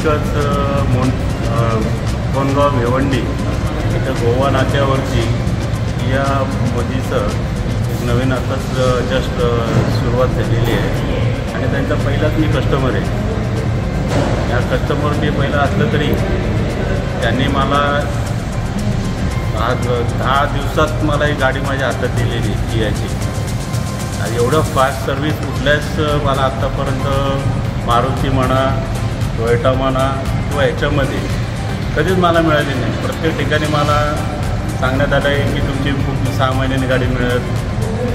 नजीकच कोणगाव भिवंडी इथं गोवा नाक्यावरती या मधीचं एक नवीन आताच जस्ट सुरुवात झालेली आहे आणि त्यांचा पहिलाच मी कस्टमर आहे. या कस्टमर मी पहिला असलं तरी त्यांनी मला आज 10 दिवसात मला ही गाडी माझ्या हातात दिलेली कियाची. आणि एवढं फास्ट सर्व्हिस कुठल्याच मला आत्तापर्यंत मारुती म्हणा, टोयोटा म्हणा किंवा ह्याच्यामध्ये कधीच मला मिळाली नाही. प्रत्येक ठिकाणी मला सांगण्यात आलं आहे की तुमची खूप 6 महिन्यांनी गाडी मिळेल,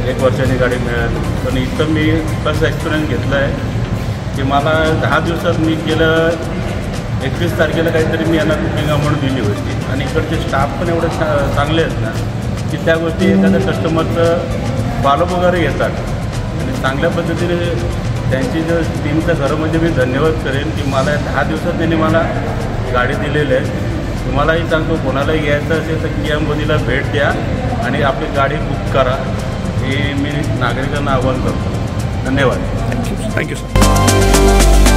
1 वर्षांनी गाडी मिळेल. पण इथं मी फर्स्ट एक्सपिरियन्स घेतला आहे की मला 10 दिवसात मी गेलं 21 तारखेला काहीतरी मी यांना बुकिंग अमाऊंट दिली होती. आणि इकडचे स्टाफ पण एवढे चांगले आहेत ना की त्या गोष्टी एखाद्या कस्टमरचं फॉलोअप वगैरे घेतात आणि चांगल्या पद्धतीने त्यांची जर टीमचं खरं म्हणजे मी धन्यवाद करेन की मला 10 दिवसात त्यांनी मला गाडी दिलेली आहे. तुम्हालाही सांगतो कोणालाही घ्यायचं असेल तर किया मोदीला भेट द्या आणि आपली गाडी बुक करा हे मी नागरिकांना आवाहन करतो. धन्यवाद. Thank you sir.